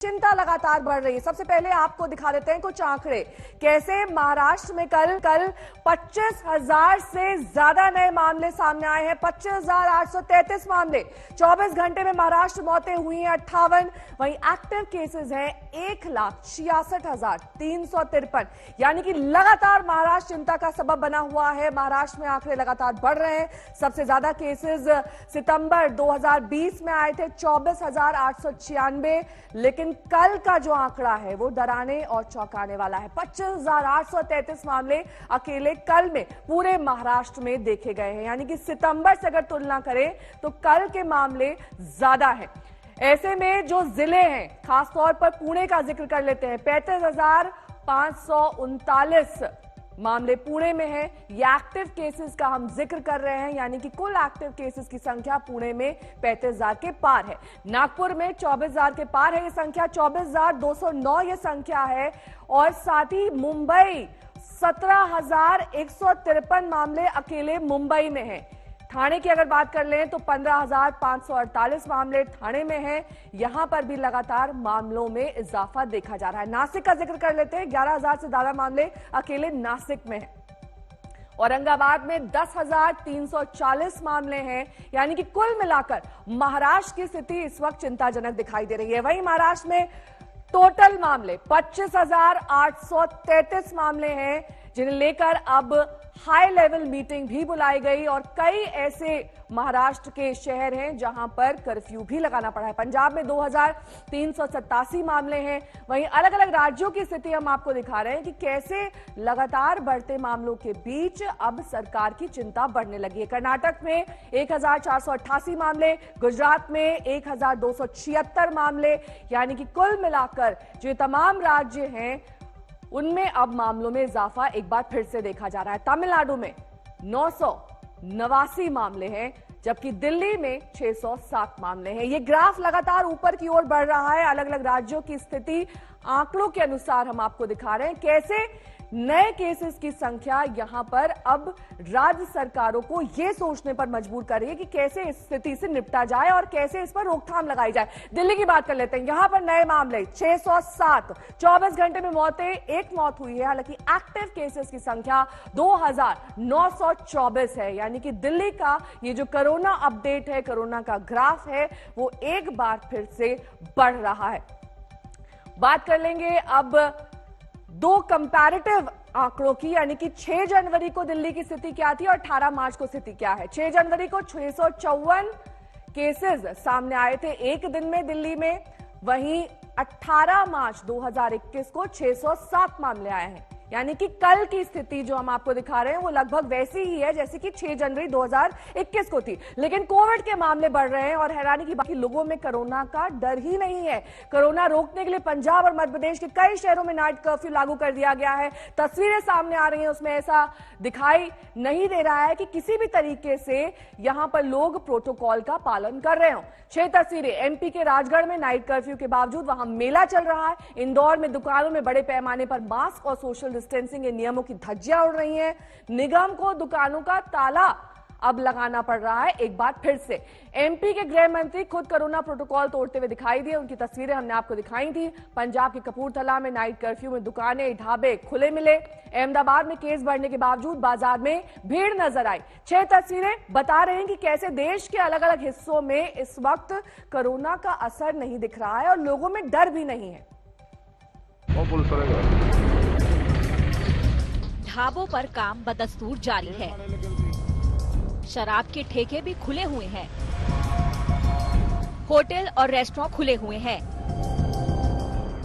चिंता लगातार बढ़ रही है। सबसे पहले आपको दिखा देते हैं कुछ आंकड़े, कैसे महाराष्ट्र में कल 25,000 से ज्यादा नए मामले सामने आए हैं। 25,833 मामले 24 घंटे में महाराष्ट्र मौतें हुई हैं 58। वहीं एक्टिव केसेस हैं 1,66,353। यानी कि लगातार महाराष्ट्र चिंता का सबब बना हुआ है। महाराष्ट्र में आंकड़े लगातार बढ़ रहे हैं। सबसे ज्यादा केसेस सितंबर 2020 में आए थे 24,896, लेकिन कल का जो आंकड़ा है वो डराने और चौंकाने वाला है। 25,833 मामले अकेले कल में पूरे महाराष्ट्र में देखे गए हैं। यानी कि सितंबर से अगर तुलना करें तो कल के मामले ज्यादा हैं। ऐसे में जो जिले हैं, खासतौर पर पुणे का जिक्र कर लेते हैं, 35,539 मामले पुणे में है। ये एक्टिव केसेस का हम जिक्र कर रहे हैं, यानी कि कुल एक्टिव केसेस की संख्या पुणे में 35,000 के पार है। नागपुर में 24,000 के पार है ये संख्या, 24,209 ये संख्या है। और साथ ही मुंबई 17,153 मामले अकेले मुंबई में है। ठाणे की अगर बात कर लें तो 15,548 मामले ठाणे में हैं। यहां पर भी लगातार मामलों में इजाफा देखा जा रहा है। नासिक का जिक्र कर लेते हैं, 11,000 से ज्यादा मामले अकेले नासिक में हैं। औरंगाबाद में 10,340 मामले हैं। यानी कि कुल मिलाकर महाराष्ट्र की स्थिति इस वक्त चिंताजनक दिखाई दे रही है। वहीं महाराष्ट्र में टोटल मामले 25,833 मामले हैं, जिन्हें लेकर अब हाई लेवल मीटिंग भी बुलाई गई। और कई ऐसे महाराष्ट्र के शहर हैं जहां पर कर्फ्यू भी लगाना पड़ा है। पंजाब में 2,387 मामले हैं। वहीं अलग अलग राज्यों की स्थिति हम आपको दिखा रहे हैं कि कैसे लगातार बढ़ते मामलों के बीच अब सरकार की चिंता बढ़ने लगी है। कर्नाटक में 1,488 मामले, गुजरात में 1,276 मामले। यानी कि कुल मिलाकर जो तमाम राज्य हैं उनमें अब मामलों में इजाफा एक बार फिर से देखा जा रहा है। तमिलनाडु में 989 मामले हैं, जबकि दिल्ली में 607 मामले हैं। ये ग्राफ लगातार ऊपर की ओर बढ़ रहा है। अलग अलग राज्यों की स्थिति आंकड़ों के अनुसार हम आपको दिखा रहे हैं, कैसे नए केसेस की संख्या यहां पर अब राज्य सरकारों को यह सोचने पर मजबूर कर रही है कि कैसे इस स्थिति से निपटा जाए और कैसे इस पर रोकथाम लगाई जाए। दिल्ली की बात कर लेते हैं, यहां पर नए मामले 607, 24 घंटे में मौतें, एक मौत हुई है। हालांकि एक्टिव केसेस की संख्या 2,924 है। यानी कि दिल्ली का ये जो कोरोना अपडेट है, कोरोना का ग्राफ है, वो एक बार फिर से बढ़ रहा है। बात कर लेंगे अब दो कंपैरेटिव आंकड़ों की, यानी कि 6 जनवरी को दिल्ली की स्थिति क्या थी और 18 मार्च को स्थिति क्या है। 6 जनवरी को 654 केसेस सामने आए थे एक दिन में दिल्ली में। वहीं 18 मार्च 2021 को 607 मामले आए हैं। यानी कि कल की स्थिति जो हम आपको दिखा रहे हैं वो लगभग वैसी ही है जैसे कि 6 जनवरी 2021 को थी। लेकिन कोविड के मामले बढ़ रहे हैं और हैरानी की बात कि लोगों में कोरोना का डर ही नहीं है। कोरोना रोकने के लिए पंजाब और मध्य प्रदेश के कई शहरों में नाइट कर्फ्यू लागू कर दिया गया है। तस्वीरें सामने आ रही हैं, उसमें ऐसा दिखाई नहीं दे रहा है कि किसी भी तरीके से यहां पर लोग प्रोटोकॉल का पालन कर रहे हो। 6 तस्वीरें एमपी के राजगढ़ में नाइट कर्फ्यू के बावजूद वहां मेला चल रहा है। इंदौर में दुकानों में बड़े पैमाने पर मास्क और सोशल डिस्टेंसिंग के नियमों की धज्जियां उड़ रही हैं। निगम को दुकानों का ताला अब लगाना पड़ रहा है एक बार फिर से। एमपी के गृह मंत्री खुद कोरोना प्रोटोकॉल तोड़ते हुए दिखाई दिए। उनकी तस्वीरें हमने आपको दिखाई थी। पंजाब के कपूरथला में नाइट कर्फ्यू में दुकानें, ढाबे खुले मिले। अहमदाबाद में केस बढ़ने के बावजूद बाजार में भीड़ नजर आई। 6 तस्वीरें बता रहे हैं कि कैसे देश के अलग अलग हिस्सों में इस वक्त कोरोना का असर नहीं दिख रहा है और लोगों में डर भी नहीं है। ढाबों पर काम बदस्तूर जारी है। शराब के ठेके भी खुले हुए हैं। होटल और रेस्टोरेंट खुले हुए हैं।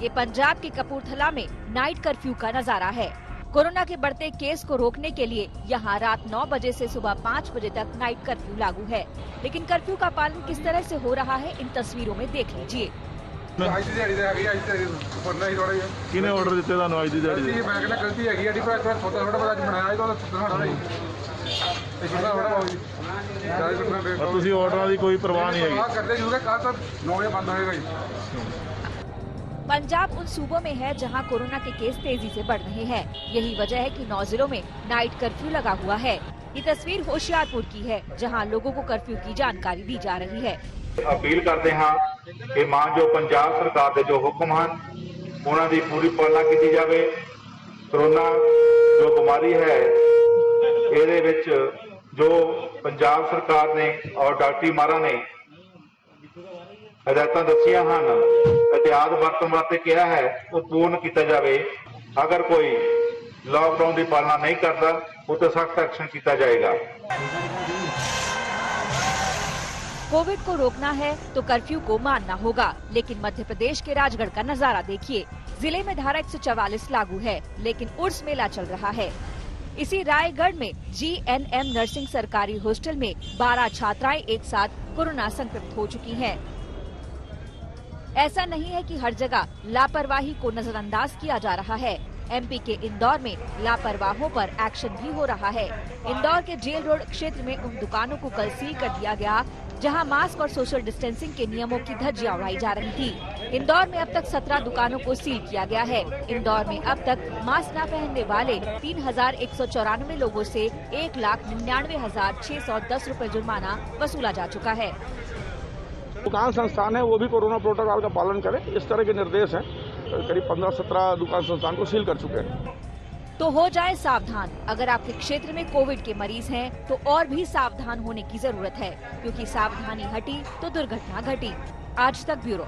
ये पंजाब के कपूरथला में नाइट कर्फ्यू का नजारा है। कोरोना के बढ़ते केस को रोकने के लिए यहाँ रात 9 बजे से सुबह 5 बजे तक नाइट कर्फ्यू लागू है। लेकिन कर्फ्यू का पालन किस तरह से हो रहा है, इन तस्वीरों में देख लीजिए। किने ऑर्डर दिते ਤੁਹਾਨੂੰ ਅੱਜ ਦੀ ਦਿਹਾੜੀ ਦੇ? ਮੈਂ ਕਹਿੰਦਾ ਗਲਤੀ ਹੈਗੀ ਆਡੀ ਪਰ ਥੋੜਾ ਥੋੜਾ ਅੱਜ ਬਣਾਇਆ ਇਹ ਤਾਂ ਥੋੜਾ ਹੀ ਇਹ ਥੋੜਾ ਥੋੜਾ ਹੋਈ। ਤੁਸੀਂ ਆਰਡਰਾਂ ਦੀ ਕੋਈ ਪਰਵਾਹ ਨਹੀਂ ਹੈਗੀ? ਕਰਦੇ ਜੂਗੇ ਕੱਲ ਤੱਕ 9 ਵਜੇ ਬੰਦ ਹੋਏਗਾ ਜੀ। पंजाब उन सूबों में है जहां कोरोना के केस तेजी से बढ़ रहे हैं। यही वजह है कि 9 जिलों में नाइट कर्फ्यू लगा हुआ है। ये तस्वीर होशियारपुर की है, जहां लोगों को कर्फ्यू की जानकारी दी जा रही है। अपील करते हैं ਕਿ ਮਾਨਯੋਗ ਪੰਜਾਬ ਸਰਕਾਰ ਦੇ ਜੋ ਹੁਕਮ ਹਨ ਉਹਨਾਂ ਦੀ ਪੂਰੀ ਪਾਲਣਾ ਕੀਤੀ ਜਾਵੇ। ਕਰੋਨਾ ਜੋ ਬਿਮਾਰੀ ਹੈ ਇਹਦੇ ਵਿੱਚ ਜੋ ਪੰਜਾਬ ਸਰਕਾਰ ਨੇ ਔਰ ਡਾਕਟਰੀ ਮਾਹਰਾਂ ਨੇ ਹਦਾਇਤਾਂ ਦੱਸੀਆਂ ਹਨ, ਇhtiyat ਵਰਤਣ ਵਾਸਤੇ ਕਿਹਾ ਹੈ, ਉਹ ਪੂਰਨ ਕੀਤਾ ਜਾਵੇ। अगर कोई लॉकडाउन की पालना नहीं करता वो तो सख्त एक्शन किया जाएगा। कोविड को रोकना है तो कर्फ्यू को मानना होगा, लेकिन मध्य प्रदेश के राजगढ़ का नजारा देखिए। जिले में धारा 144 लागू है, लेकिन उर्स मेला चल रहा है। इसी रायगढ़ में GNM नर्सिंग सरकारी हॉस्टल में 12 छात्राएं एक साथ कोरोना संक्रमित हो चुकी हैं। ऐसा नहीं है कि हर जगह लापरवाही को नजरअंदाज किया जा रहा है। MP के इंदौर में लापरवाहों पर एक्शन भी हो रहा है। इंदौर के जेल रोड क्षेत्र में उन दुकानों को कल सील कर दिया गया जहां मास्क और सोशल डिस्टेंसिंग के नियमों की धज्जियां उड़ाई जा रही थी। इंदौर में अब तक 17 दुकानों को सील किया गया है। इंदौर में अब तक मास्क न पहनने वाले 3194 लोगों से 1,99,610 रुपए जुर्माना वसूला जा चुका है। दुकान संस्थान है वो भी कोरोना प्रोटोकॉल का पालन करें, इस तरह के निर्देश हैं। करीब 15-17 दुकान संस्थान को सील कर चुके हैं। तो हो जाए सावधान। अगर आपके क्षेत्र में कोविड के मरीज हैं तो और भी सावधान होने की जरूरत है, क्योंकि सावधानी हटी तो दुर्घटना घटी। आज तक ब्यूरो।